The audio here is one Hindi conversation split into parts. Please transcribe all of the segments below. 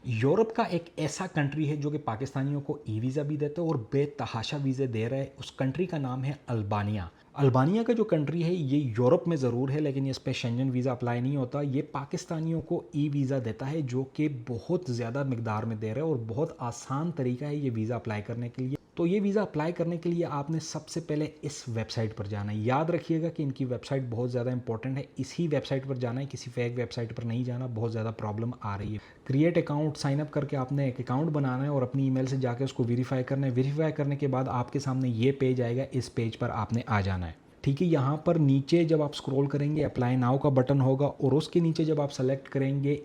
यूरोप का एक ऐसा कंट्री है जो कि पाकिस्तानियों को ई वीज़ा भी देता है और बेतहाशा वीज़े दे रहा है। उस कंट्री का नाम है अल्बानिया। अल्बानिया का जो कंट्री है ये यूरोप में ज़रूर है, लेकिन इस पर शेंजन वीज़ा अप्लाई नहीं होता। ये पाकिस्तानियों को ई वीज़ा देता है जो कि बहुत ज़्यादा मिकदार में दे रहा है और बहुत आसान तरीका है ये वीज़ा अप्लाई करने के लिए। तो ये वीज़ा अप्लाई करने के लिए आपने सबसे पहले इस वेबसाइट पर जाना है। याद रखिएगा कि इनकी वेबसाइट बहुत ज़्यादा इंपॉर्टेंट है, इसी वेबसाइट पर जाना है, किसी फेक वेबसाइट पर नहीं जाना, बहुत ज़्यादा प्रॉब्लम आ रही है। क्रिएट अकाउंट, साइन अप करके आपने एक अकाउंट बनाना है और अपनी ईमेल से जाकर उसको वेरीफाई करना है। वेरीफाई करने के बाद आपके सामने ये पेज आएगा, इस पेज पर आपने आ जाना है। ठीक है, यहाँ पर नीचे जब आप स्क्रॉल करेंगे अप्लाई नाउ का बटन होगा और उसके नीचे जब आप सेलेक्ट करेंगे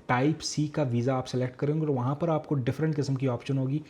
टाइप सी का वीज़ा आप सेलेक्ट करेंगे और वहाँ पर आपको डिफरेंट किस्म की ऑप्शन होगी।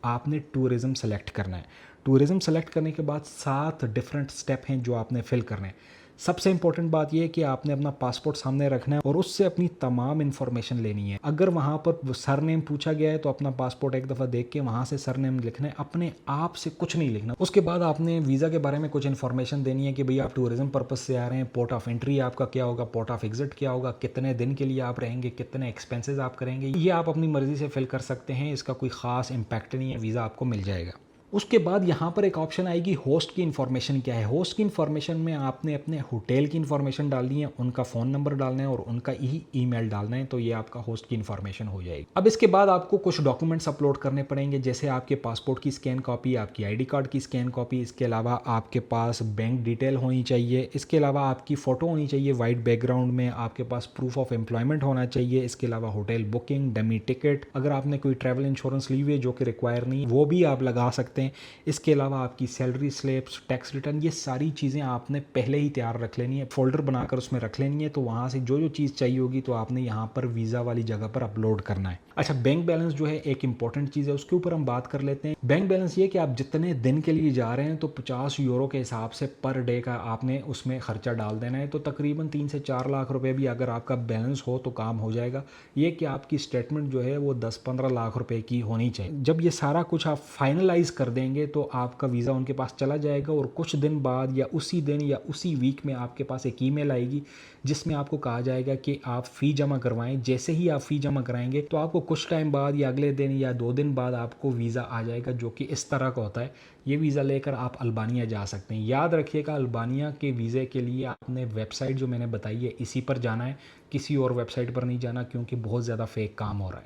आपने टूरिज़्म सेलेक्ट करना है। टूरिज़्म सेलेक्ट करने के बाद 7 डिफरेंट स्टेप हैं जो आपने फिल करने हैं। सबसे इंपॉर्टेंट बात यह है कि आपने अपना पासपोर्ट सामने रखना है और उससे अपनी तमाम इन्फॉर्मेशन लेनी है। अगर वहाँ पर सर नेम पूछा गया है तो अपना पासपोर्ट एक दफ़ा देख के वहाँ से सर नेम लिखना है, अपने आप से कुछ नहीं लिखना। उसके बाद आपने वीज़ा के बारे में कुछ इन्फॉर्मेशन देनी है कि भाई आप टूरिज़्म पर्पज़ से आ रहे हैं, पोर्ट ऑफ एंट्री आपका क्या होगा, पोर्ट ऑफ एग्जिट क्या होगा, कितने दिन के लिए आप रहेंगे, कितने एक्सपेंसेस आप करेंगे। ये आप अपनी मर्ज़ी से फिल कर सकते हैं, इसका कोई ख़ास इम्पैक्ट नहीं है, वीज़ा आपको मिल जाएगा। उसके बाद यहाँ पर एक ऑप्शन आएगी होस्ट की इन्फॉर्मेशन क्या है। होस्ट की इन्फॉर्मेशन में आपने अपने होटल की इन्फॉर्मेशन डालनी है, उनका फ़ोन नंबर डालना है और उनका ही ईमेल डालना है, तो ये आपका होस्ट की इन्फॉर्मेशन हो जाएगी। अब इसके बाद आपको कुछ डॉक्यूमेंट्स अपलोड करने पड़ेंगे, जैसे आपके पासपोर्ट की स्कैन कॉपी, आपकी आईडी कार्ड की स्कैन कॉपी, इसके अलावा आपके पास बैंक डिटेल होनी चाहिए, इसके अलावा आपकी फ़ोटो होनी चाहिए वाइट बैकग्राउंड में, आपके पास प्रूफ ऑफ एम्प्लॉयमेंट होना चाहिए, इसके अलावा होटल बुकिंग, डमी टिकट, अगर आपने कोई ट्रैवल इंश्योरेंस ली हुई है जो कि रिक्वायर नहीं वो भी आप लगा सकते हैं। इसके अलावा आपकी सैलरी स्लिप्स, टैक्स रिटर्न, ये सारी चीज़ें आपने पहले ही तैयार रख लेनी है, फोल्डर बनाकर उसमें रख लेनी है। तो वहाँ से जो जो चीज़ चाहिए होगी तो आपने यहाँ पर वीज़ा वाली जगह पर अपलोड करना है। अच्छा, बैंक बैलेंस जो है एक इंपॉर्टेंट चीज़ है, उसके ऊपर हम बात कर लेते हैं। बैंक बैलेंस ये कि आप जितने दिन के लिए जा रहे हैं तो 50 यूरो के हिसाब से पर डे का आपने उसमें खर्चा डाल देना है। तो तकरीबन 3 से 4 लाख रुपए भी अगर आपका बैलेंस हो तो काम हो जाएगा। ये कि आपकी स्टेटमेंट जो है वो 10-15 लाख रुपए की होनी चाहिए। जब ये सारा कुछ आप फाइनलाइज कर देंगे तो आपका वीज़ा उनके पास चला जाएगा और कुछ दिन बाद या उसी दिन या उसी वीक में आपके पास एक ईमेल आएगी जिसमें आपको कहा जाएगा कि आप फ़ी जमा करवाएं। जैसे ही आप फ़ी जमा कराएंगे तो आपको कुछ टाइम बाद या अगले दिन या 2 दिन बाद आपको वीज़ा आ जाएगा, जो कि इस तरह का होता है। ये वीज़ा लेकर आप अल्बानिया जा सकते हैं। याद रखिएगा, अल्बानिया के वीज़े के लिए आपने वेबसाइट जो मैंने बताई है इसी पर जाना है, किसी और वेबसाइट पर नहीं जाना, क्योंकि बहुत ज़्यादा फेक काम हो रहा है।